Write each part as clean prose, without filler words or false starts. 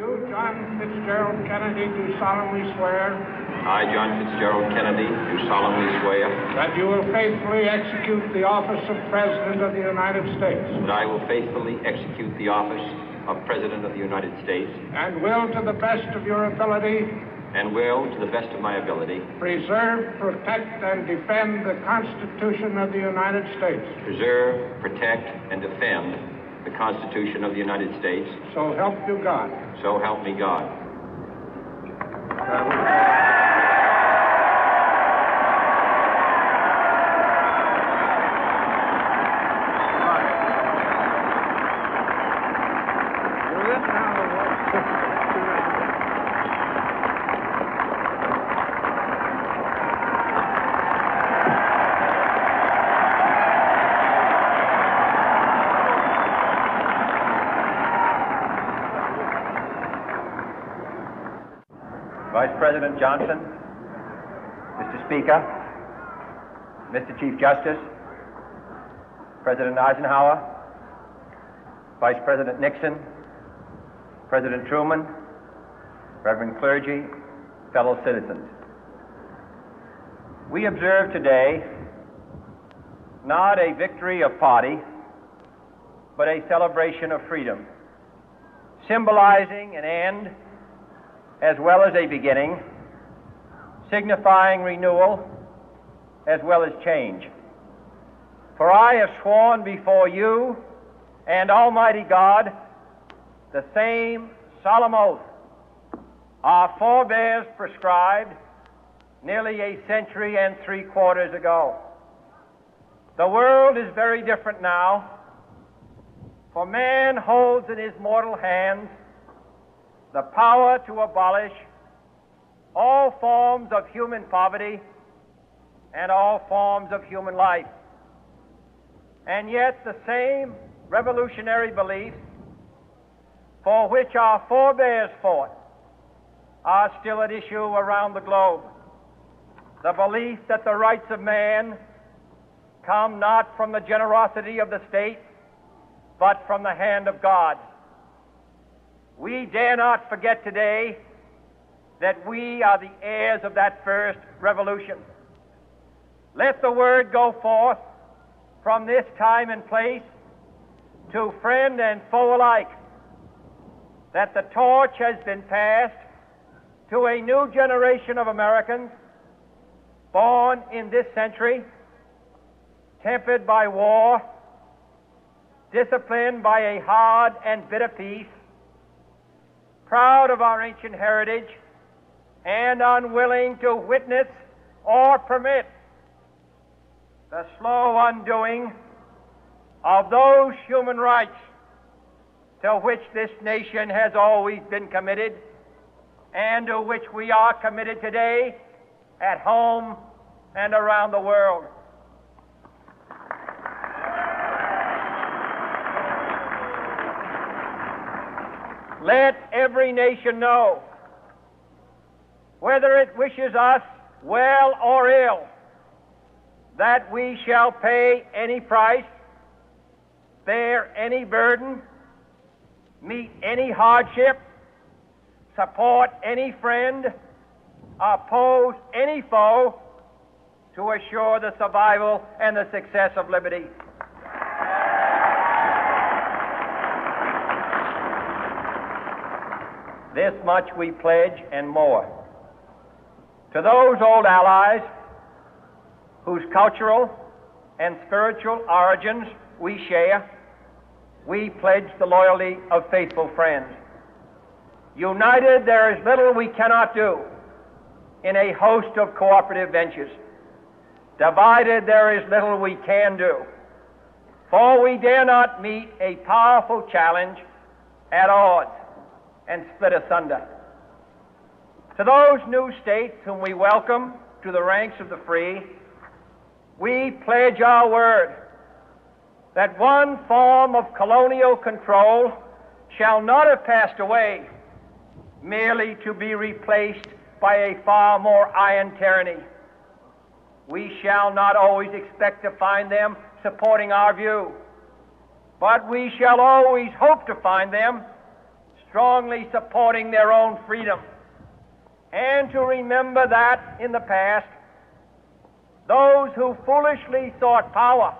You, John Fitzgerald Kennedy, do solemnly swear. I, John Fitzgerald Kennedy, do solemnly swear. That you will faithfully execute the office of President of the United States. That I will faithfully execute the office of President of the United States. And will, to the best of your ability. And will, to the best of my ability. Preserve, protect, and defend the Constitution of the United States. Preserve, protect, and defend the Constitution of the United States. So help you God. So help me God. Vice President Johnson, Mr. Speaker, Mr. Chief Justice, President Eisenhower, Vice President Nixon, President Truman, Reverend clergy, fellow citizens. We observe today not a victory of party, but a celebration of freedom, symbolizing an end as well as a beginning, signifying renewal as well as change. For I have sworn before you and Almighty God the same solemn oath our forebears prescribed nearly a century and 3/4 ago. The world is very different now, for man holds in his mortal hands the power to abolish all forms of human poverty and all forms of human life. And yet the same revolutionary beliefs for which our forebears fought are still at issue around the globe. The belief that the rights of man come not from the generosity of the state, but from the hand of God. We dare not forget today that we are the heirs of that first revolution. Let the word go forth from this time and place to friend and foe alike that the torch has been passed to a new generation of Americans born in this century, tempered by war, disciplined by a hard and bitter peace, proud of our ancient heritage, and unwilling to witness or permit the slow undoing of those human rights to which this nation has always been committed and to which we are committed today at home and around the world. Let every nation know, whether it wishes us well or ill, that we shall pay any price, bear any burden, meet any hardship, support any friend, oppose any foe to assure the survival and the success of liberty. This much we pledge and more. To those old allies whose cultural and spiritual origins we share, we pledge the loyalty of faithful friends. United, there is little we cannot do in a host of cooperative ventures. Divided, there is little we can do, for we dare not meet a powerful challenge at odds and split asunder. To those new states whom we welcome to the ranks of the free, we pledge our word that one form of colonial control shall not have passed away merely to be replaced by a far more iron tyranny. We shall not always expect to find them supporting our view, but we shall always hope to find them strongly supporting their own freedom, and to remember that in the past, those who foolishly sought power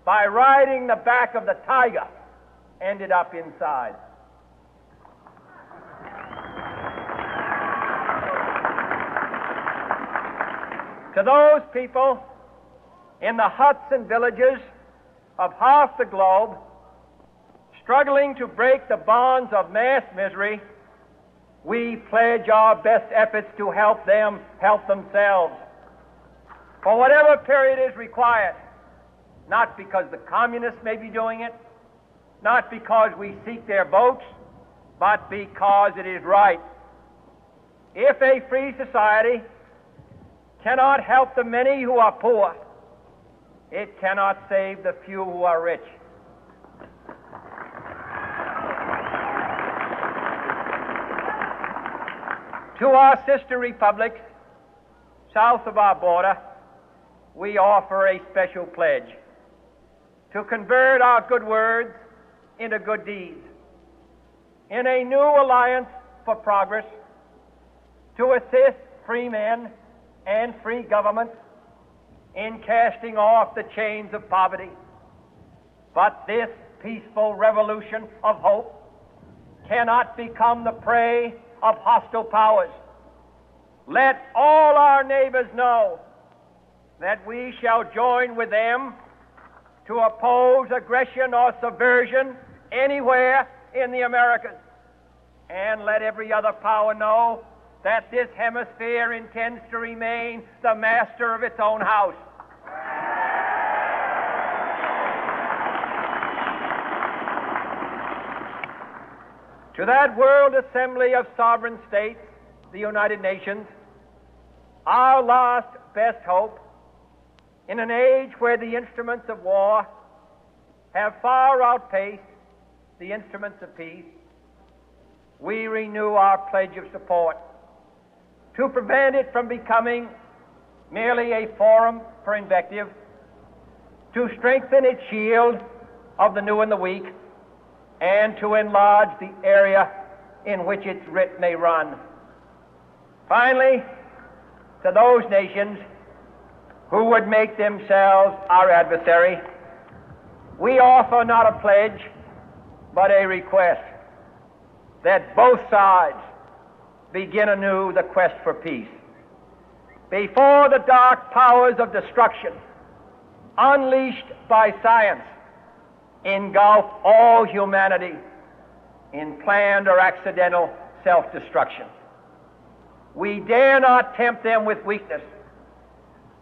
by riding the back of the tiger ended up inside. To those people in the huts and villages of half the globe struggling to break the bonds of mass misery, we pledge our best efforts to help them help themselves for whatever period is required, not because the communists may be doing it, not because we seek their votes, but because it is right. If a free society cannot help the many who are poor, it cannot save the few who are rich. To our sister republics south of our border, we offer a special pledge to convert our good words into good deeds, in a new alliance for progress, to assist free men and free governments in casting off the chains of poverty. But this peaceful revolution of hope cannot become the prey of hostile powers. Let all our neighbors know that we shall join with them to oppose aggression or subversion anywhere in the Americas. And let every other power know that this hemisphere intends to remain the master of its own house. To that world assembly of sovereign states, the United Nations, our last best hope, in an age where the instruments of war have far outpaced the instruments of peace, we renew our pledge of support to prevent it from becoming merely a forum for invective, to strengthen its shield of the new and the weak, and to enlarge the area in which its writ may run. Finally, to those nations who would make themselves our adversary, we offer not a pledge, but a request that both sides begin anew the quest for peace. Before the dark powers of destruction, unleashed by science, engulf all humanity in planned or accidental self-destruction, we dare not tempt them with weakness,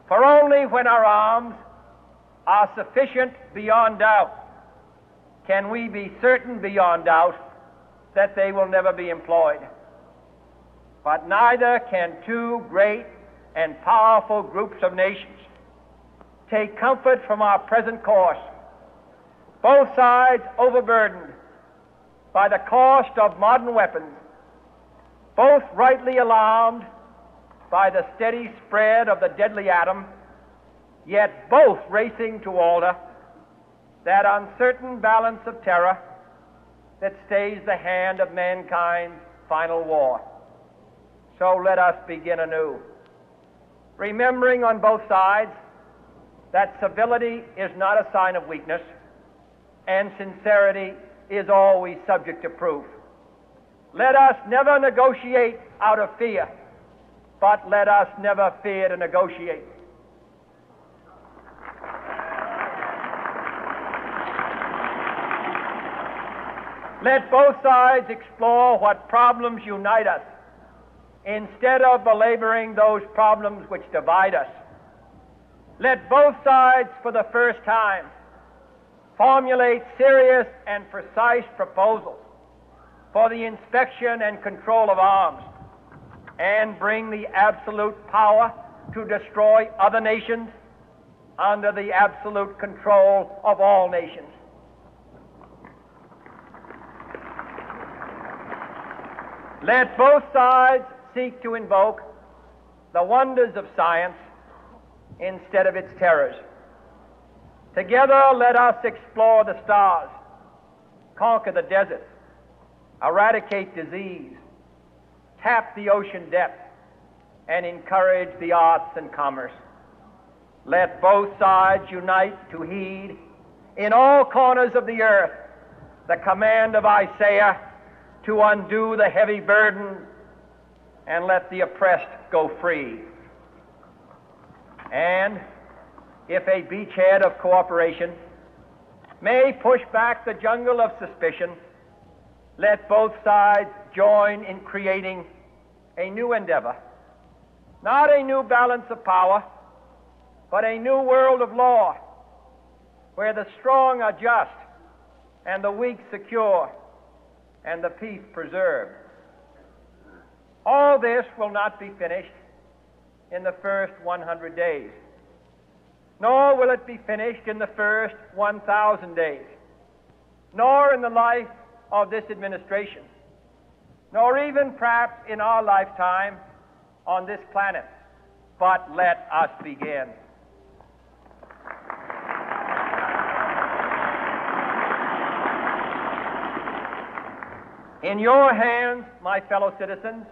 for only when our arms are sufficient beyond doubt can we be certain beyond doubt that they will never be employed. But neither can two great and powerful groups of nations take comfort from our present course, both sides overburdened by the cost of modern weapons, both rightly alarmed by the steady spread of the deadly atom, yet both racing to alter that uncertain balance of terror that stays the hand of mankind's final war. So let us begin anew, remembering on both sides that civility is not a sign of weakness, and sincerity is always subject to proof. Let us never negotiate out of fear, but let us never fear to negotiate. Let both sides explore what problems unite us, instead of belaboring those problems which divide us. Let both sides, for the first time, formulate serious and precise proposals for the inspection and control of arms, and bring the absolute power to destroy other nations under the absolute control of all nations. Let both sides seek to invoke the wonders of science instead of its terrors. Together, let us explore the stars, conquer the deserts, eradicate disease, tap the ocean depths, and encourage the arts and commerce. Let both sides unite to heed in all corners of the earth the command of Isaiah to undo the heavy burden and let the oppressed go free. And if a beachhead of cooperation may push back the jungle of suspicion, let both sides join in creating a new endeavor, not a new balance of power, but a new world of law, where the strong are just and the weak secure and the peace preserved. All this will not be finished in the first 100 days, nor will it be finished in the first 1,000 days, nor in the life of this administration, nor even perhaps in our lifetime on this planet. But let us begin. In your hands, my fellow citizens,